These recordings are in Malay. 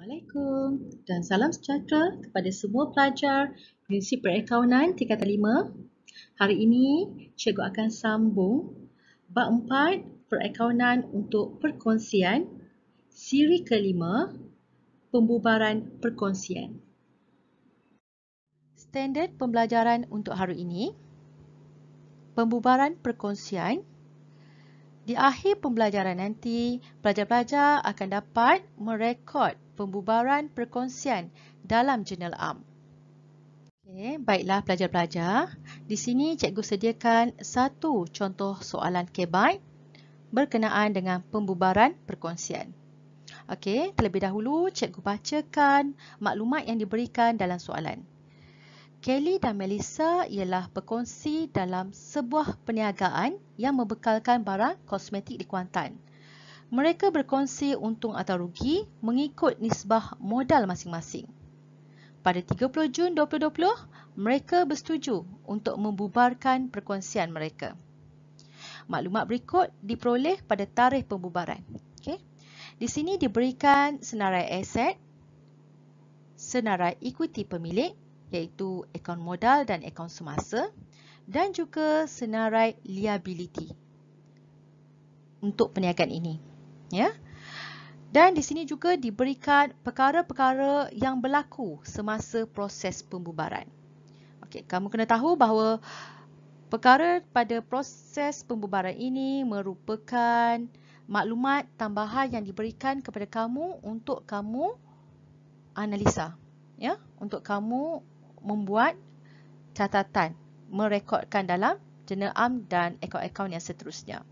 Assalamualaikum dan salam sejahtera kepada semua pelajar Prinsip Perakaunan tingkatan 5. Hari ini, cikgu akan sambung bab 4 Perakaunan untuk Perkongsian, siri kelima, Pembubaran Perkongsian. Standard pembelajaran untuk hari ini, Pembubaran Perkongsian. Di akhir pembelajaran nanti, pelajar-pelajar akan dapat merekod pembubaran perkongsian dalam jurnal am. Okey, baiklah pelajar-pelajar. Di sini cikgu sediakan satu contoh soalan KBITE berkenaan dengan pembubaran perkongsian. Okey, terlebih dahulu cikgu bacakan maklumat yang diberikan dalam soalan. Kelly dan Melissa ialah berkongsi dalam sebuah perniagaan yang membekalkan barang kosmetik di Kuantan. Mereka berkongsi untung atau rugi mengikut nisbah modal masing-masing. Pada 30 Jun 2020, mereka bersetuju untuk membubarkan perkongsian mereka. Maklumat berikut diperoleh pada tarikh pembubaran. Okay. Di sini diberikan senarai aset, senarai ekuiti pemilik, iaitu akaun modal dan akaun semasa, dan juga senarai liability untuk perniagaan ini. Ya. Dan di sini juga diberikan perkara-perkara yang berlaku semasa proses pembubaran. Okey, kamu kena tahu bahawa perkara pada proses pembubaran ini merupakan maklumat tambahan yang diberikan kepada kamu untuk kamu analisa, ya, untuk kamu membuat catatan, merekodkan dalam jurnal am dan akaun-akaun yang seterusnya.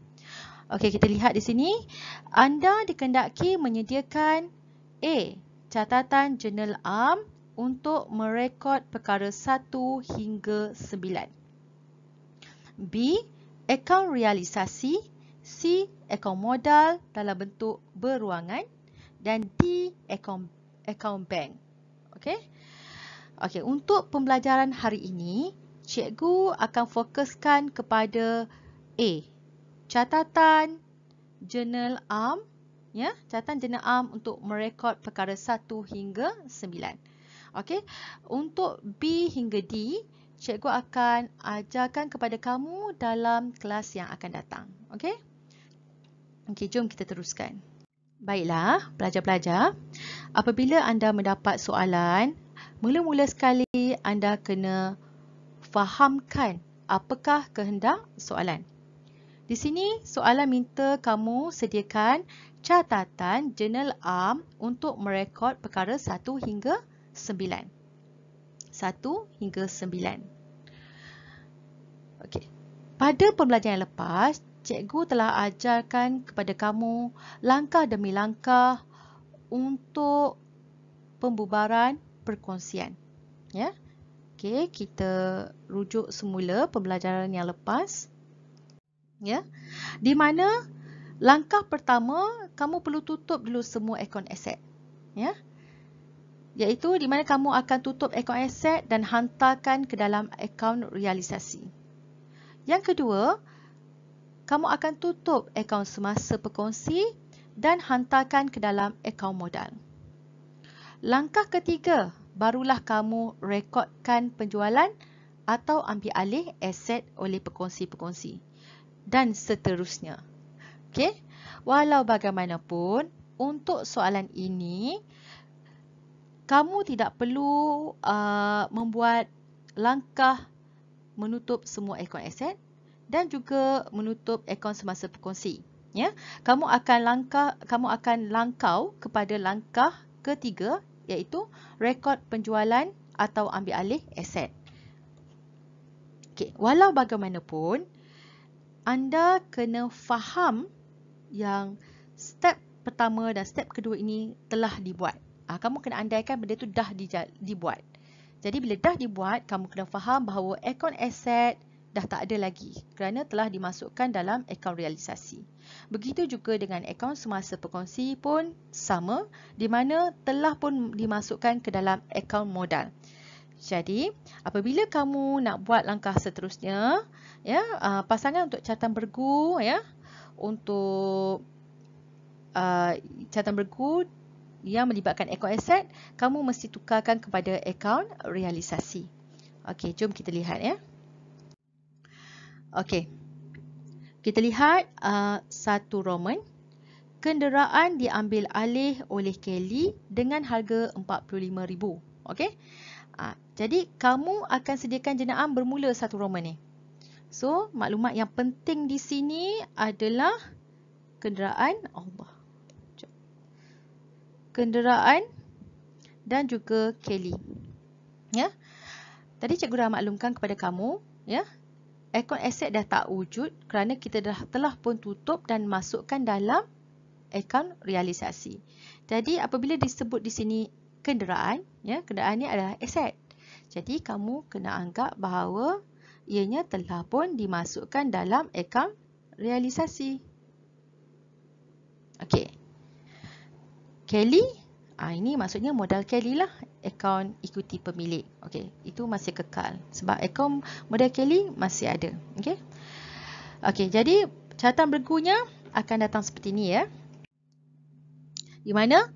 Okey, kita lihat di sini. Anda dikendaki menyediakan A. Catatan jurnal am untuk merekod perkara 1 hingga 9. B. Akaun realisasi. C. Akaun modal dalam bentuk beruangan. Dan D. Akaun bank. Okey. Okey, untuk pembelajaran hari ini, cikgu akan fokuskan kepada A. Catatan jurnal am, ya, catatan jurnal am untuk merekod perkara 1 hingga 9. Okey, untuk B hingga D, cikgu akan ajarkan kepada kamu dalam kelas yang akan datang. Okey? Okey, jom kita teruskan. Baiklah, pelajar-pelajar, apabila anda mendapat soalan, mula-mula sekali anda kena fahamkan apakah kehendak soalan. Di sini soalan minta kamu sediakan catatan jurnal am untuk merekod perkara 1 hingga 9. 1 hingga 9. Okey. Pada pembelajaran yang lepas, cikgu telah ajarkan kepada kamu langkah demi langkah untuk pembubaran perkongsian. Ya. Okey, kita rujuk semula pembelajaran yang lepas. Ya. Di mana langkah pertama kamu perlu tutup dulu semua akaun aset. Ya. Iaitu di mana kamu akan tutup akaun aset dan hantarkan ke dalam akaun realisasi. Yang kedua, kamu akan tutup akaun semasa perkongsi dan hantarkan ke dalam akaun modal. Langkah ketiga, barulah kamu rekodkan penjualan atau ambil alih aset oleh pekongsi-pekongsi. Dan seterusnya. Okey, walau bagaimanapun, untuk soalan ini, kamu tidak perlu membuat langkah menutup semua akaun aset dan juga menutup akaun semasa perkongsi. Ya, kamu akan langkau kepada langkah ketiga, iaitu rekod penjualan atau ambil alih aset. Okey, walau bagaimanapun, anda kena faham yang step pertama dan step kedua ini telah dibuat. Kamu kena andaikan benda itu dah dibuat. Jadi bila dah dibuat, kamu kena faham bahawa akaun aset dah tak ada lagi kerana telah dimasukkan dalam akaun realisasi. Begitu juga dengan akaun semasa perkongsi pun sama, di mana telah pun dimasukkan ke dalam akaun modal. Jadi, apabila kamu nak buat langkah seterusnya, ya, pasangan untuk catatan bergu, ya, untuk catatan bergu yang melibatkan akaun aset, kamu mesti tukarkan kepada akaun realisasi. Okey, jom kita lihat ya. Okey. Kita lihat satu Roman. Kenderaan diambil alih oleh Kelly dengan harga RM45,000. Okey. Jadi kamu akan sediakan jenayah bermula satu Roman ni. So, maklumat yang penting di sini adalah kenderaan dan juga Kelly. Ya. Tadi cikgu dah maklumkan kepada kamu, ya. Akaun aset dah tak wujud kerana kita telah pun tutup dan masukkan dalam akaun realisasi. Jadi apabila disebut di sini kenderaan, ya, kenderaan ni adalah aset. Jadi kamu kena anggap bahawa ianya telah pun dimasukkan dalam akaun realisasi. Okey. Kelly, ini maksudnya modal Kelly lah, akaun ikuti pemilik. Okey, itu masih kekal sebab akaun modal Kelly masih ada. Okey. Okey, jadi catatan bergunya akan datang seperti ini ya. Di mana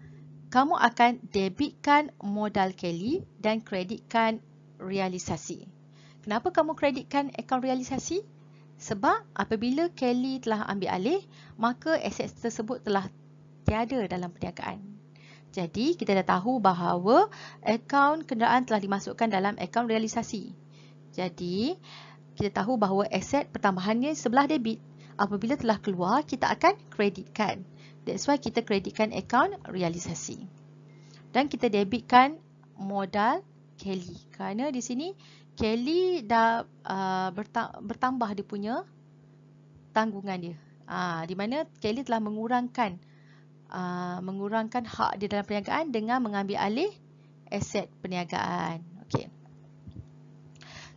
kamu akan debitkan modal Kelly dan kreditkan realisasi. Kenapa kamu kreditkan akaun realisasi? Sebab apabila Kelly telah ambil alih, maka aset tersebut telah tiada dalam perniagaan. Jadi kita dah tahu bahawa akaun kenderaan telah dimasukkan dalam akaun realisasi. Jadi kita tahu bahawa aset pertambahannya sebelah debit. Apabila telah keluar, kita akan kreditkan. That's why kita kreditkan akaun realisasi. Dan kita debitkan modal Kelly. Kerana di sini Kelly dah bertambah dia punya tanggungan dia. Di mana Kelly telah mengurangkan hak dia dalam perniagaan dengan mengambil alih aset perniagaan. Okey.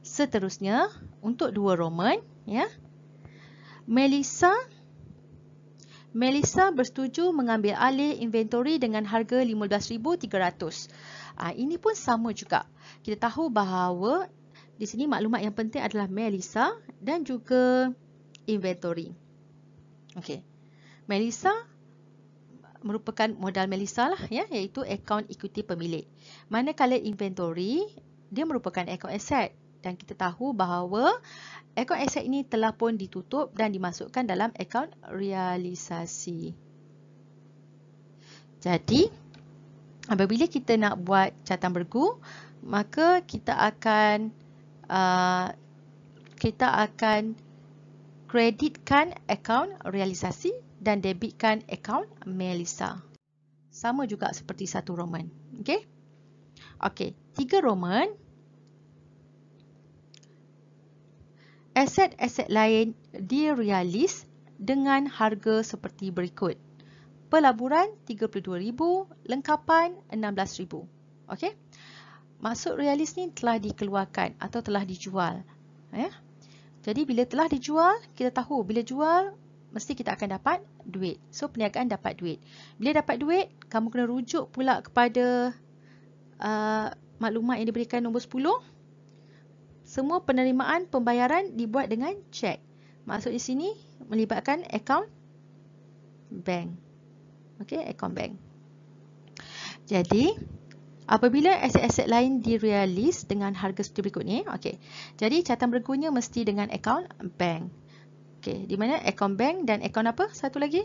Seterusnya, untuk dua Roman, ya. Melissa bersetuju mengambil alih inventory dengan harga RM15,300. Ini pun sama juga. Kita tahu bahawa di sini maklumat yang penting adalah Melissa dan juga inventory. Okey. Melissa merupakan modal Melissa lah, ya, iaitu akaun ikuti pemilik. Manakala inventory, dia merupakan akaun aset. Dan kita tahu bahawa akaun aset ini telah pun ditutup dan dimasukkan dalam akaun realisasi. Jadi, apabila kita nak buat catatan bergu, maka kita akan kreditkan akaun realisasi dan debitkan akaun Melissa. Sama juga seperti satu Roman. Okey? Okey, tiga Roman. Aset-aset lain direalis dengan harga seperti berikut. Pelaburan RM32,000, lengkapan RM16,000. Okey? Maksud realis ni telah dikeluarkan atau telah dijual. Ya? Jadi bila telah dijual, kita tahu bila jual mesti kita akan dapat duit. So perniagaan dapat duit. Bila dapat duit, kamu kena rujuk pula kepada maklumat yang diberikan nombor 10. Semua penerimaan pembayaran dibuat dengan cek. Maksud di sini melibatkan akaun bank. Okey, akaun bank. Jadi, apabila aset-aset lain direalis dengan harga seperti berikut ni, okey. Jadi, catatan bergunya mesti dengan akaun bank. Okey, di mana akaun bank dan akaun apa? Satu lagi.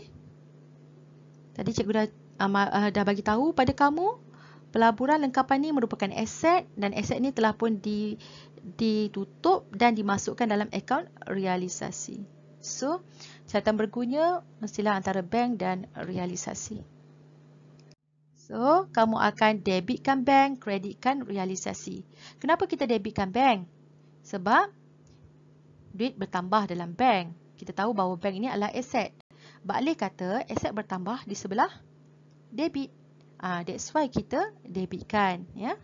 Tadi cikgu dah bagi tahu pada kamu, pelaburan lengkapan ni merupakan aset dan aset ni telah pun ditutup dan dimasukkan dalam akaun realisasi. So, catatan bergunya mestilah antara bank dan realisasi. So, kamu akan debitkan bank, kreditkan realisasi. Kenapa kita debitkan bank? Sebab duit bertambah dalam bank. Kita tahu bahawa bank ini adalah aset. Baklih kata, aset bertambah di sebelah debit. That's why kita debitkan, ya.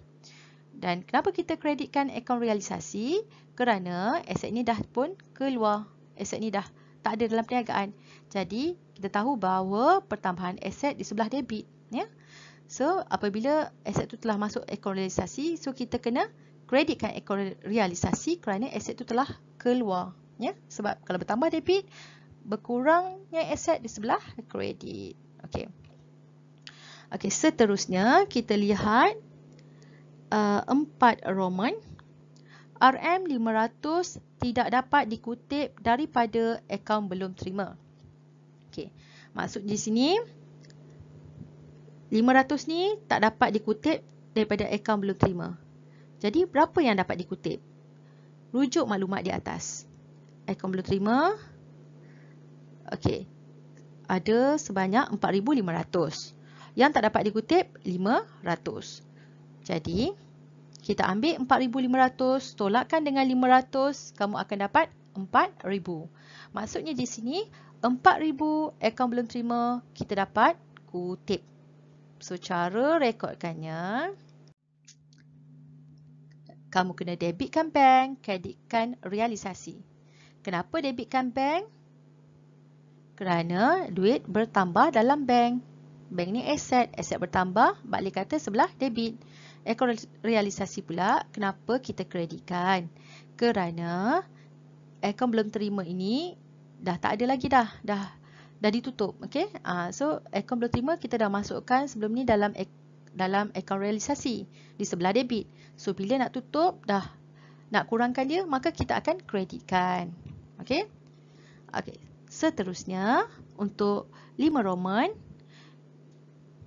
Dan kenapa kita kreditkan akaun realisasi? Kerana aset ni dah pun keluar. Aset ni dah tak ada dalam perniagaan. Jadi, kita tahu bahawa pertambahan aset di sebelah debit, ya. So, apabila aset tu telah masuk akaun realisasi, so kita kena kreditkan akaun realisasi kerana aset tu telah keluar, ya. Sebab kalau bertambah debit, berkurangnya aset di sebelah kredit. Okey. Okey, seterusnya kita lihat 4 Roman. RM500 tidak dapat dikutip daripada akaun belum terima. Okey, maksud di sini 500 ni tak dapat dikutip daripada akaun belum terima. Jadi berapa yang dapat dikutip? Rujuk maklumat di atas. Akaun belum terima. Okey, ada sebanyak 4,500. Yang tak dapat dikutip 500. Jadi kita ambil 4,500, tolakkan dengan 500, kamu akan dapat 4,000. Maksudnya di sini 4,000 akaun belum terima kita dapat kutip. So cara rekodkannya, kamu kena debitkan bank, kreditkan realisasi. Kenapa debitkan bank? Kerana duit bertambah dalam bank. Bank ni aset, aset bertambah, balik kata sebelah debit. Akaun realisasi pula, kenapa kita kreditkan? Kerana akaun belum terima ini dah tak ada lagi dah ditutup. Okay? So akaun belum terima kita dah masukkan sebelum ni dalam akaun realisasi di sebelah debit. So bila nak tutup, dah nak kurangkan dia, maka kita akan kreditkan. Okay? Okay. Seterusnya untuk 5 Roman,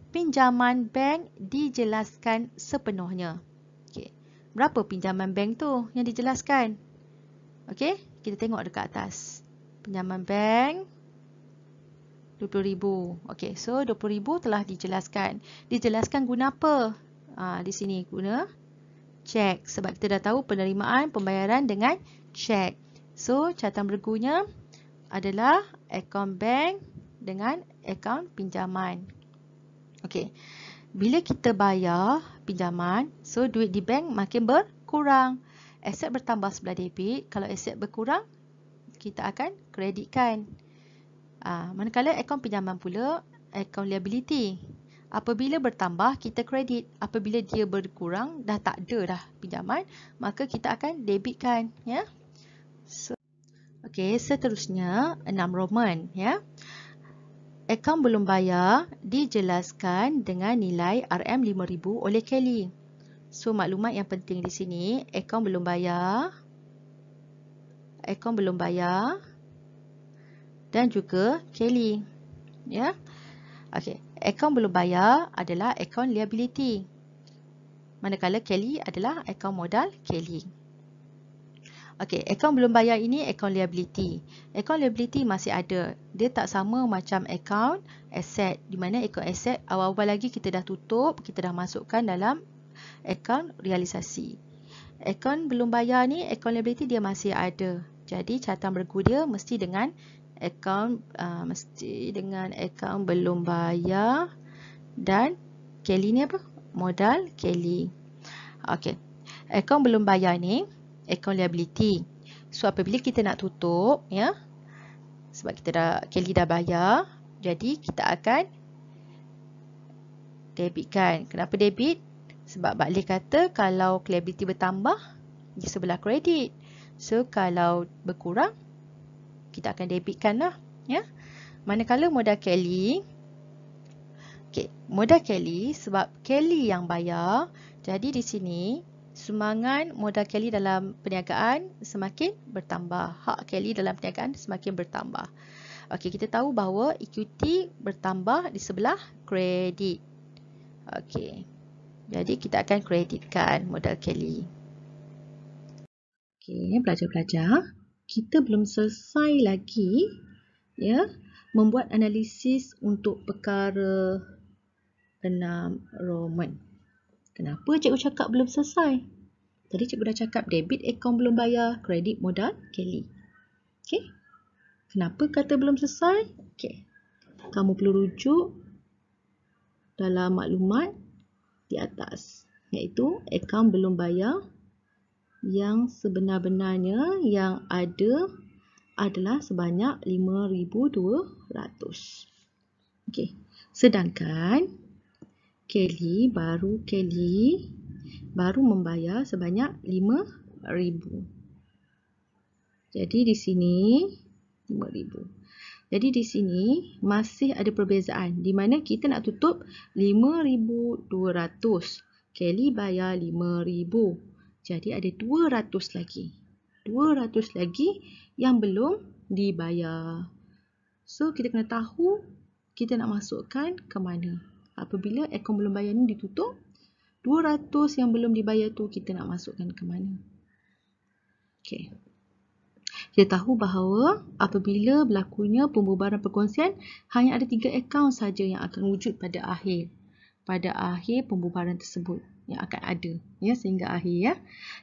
pinjaman bank dijelaskan sepenuhnya. Okey, berapa pinjaman bank tu yang dijelaskan? Okey, kita tengok dekat atas. Pinjaman bank 20,000. Okey, so 20,000 telah dijelaskan. Dijelaskan guna apa? Di sini guna cek, sebab kita dah tahu penerimaan pembayaran dengan cek. So catatan bergunya adalah akaun bank dengan akaun pinjaman. Okey, bila kita bayar pinjaman, so duit di bank makin berkurang. Aset bertambah sebelah debit, kalau aset berkurang, kita akan kreditkan. Manakala akaun pinjaman pula, akaun liability. Apabila bertambah, kita kredit. Apabila dia berkurang, dah tak ada dah pinjaman, maka kita akan debitkan. Ya? So, okey, seterusnya 6 Roman. Ya? Akaun belum bayar dijelaskan dengan nilai RM5,000 oleh Kelly. So maklumat yang penting di sini, akaun belum bayar dan juga Kelly. Ya. Okey, akaun belum bayar adalah akaun liability. Manakala Kelly adalah akaun modal Kelly. Okey, akaun belum bayar ini akaun liability. Akaun liability masih ada. Dia tak sama macam akaun aset. Di mana akaun aset awal-awal lagi kita dah tutup, kita dah masukkan dalam akaun realisasi. Akaun belum bayar ni, akaun liability dia masih ada. Jadi catatan bergu dia mesti dengan akaun belum bayar dan Kelly ni apa? Modal Kelly. Okey. Akaun belum bayar ni akaun liability. So apabila kita nak tutup, ya, sebab Kelly dah bayar, jadi kita akan debitkan. Kenapa debit? Sebab balik kata kalau liability bertambah di sebelah kredit. So kalau berkurang, kita akan debitkan lah, ya. Manakala modal Kelly, okey, modal Kelly sebab Kelly yang bayar, jadi di sini sumbangan modal Kelly dalam perniagaan semakin bertambah. Hak Kelly dalam perniagaan semakin bertambah. Okey, kita tahu bahawa equity bertambah di sebelah kredit. Okey. Jadi kita akan kreditkan modal Kelly. Okey, pelajar-pelajar, kita belum selesai lagi ya membuat analisis untuk perkara 6 Roman. Kenapa cikgu cakap belum selesai? Tadi cikgu dah cakap debit akaun belum bayar, kredit modal Kelly. Okey. Kenapa kata belum selesai? Okey. Kamu perlu rujuk dalam maklumat di atas, iaitu akaun belum bayar yang sebenar-benarnya yang ada adalah sebanyak 5,200. Okey. Sedangkan Kelly baru membayar sebanyak 5,000. Jadi di sini 5,000. Jadi di sini masih ada perbezaan di mana kita nak tutup 5,200. Kelly bayar 5,000. Jadi ada 200 lagi. 200 lagi yang belum dibayar. So kita kena tahu kita nak masukkan ke mana. Apabila akaun belum bayar ni ditutup, 200 yang belum dibayar tu kita nak masukkan ke mana. Okey. Kita tahu bahawa apabila berlakunya pembubaran perkongsian, hanya ada 3 akaun saja yang akan wujud pada akhir pembubaran tersebut yang akan ada ya sehingga akhir ya,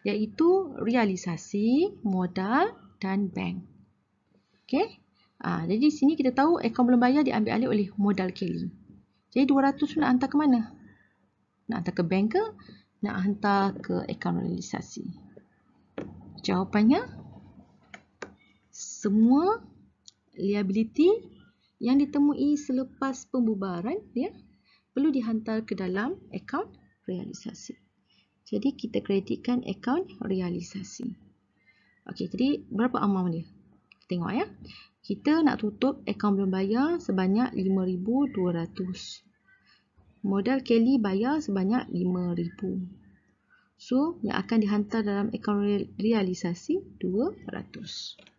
iaitu realisasi, modal dan bank. Okey. Jadi di sini kita tahu akaun belum bayar diambil alih oleh modal Kelly. Jadi 200 tu nak hantar ke mana? Nak hantar ke bank ke? Nak hantar ke akaun realisasi? Jawapannya semua liability yang ditemui selepas pembubaran ya perlu dihantar ke dalam akaun realisasi. Jadi kita kreditkan akaun realisasi. Okey, jadi berapa amount dia? Tengok ya. Kita nak tutup akaun belum bayar sebanyak 5,200. Modal Kelly bayar sebanyak 5,000. So, yang akan dihantar dalam akaun realisasi 200.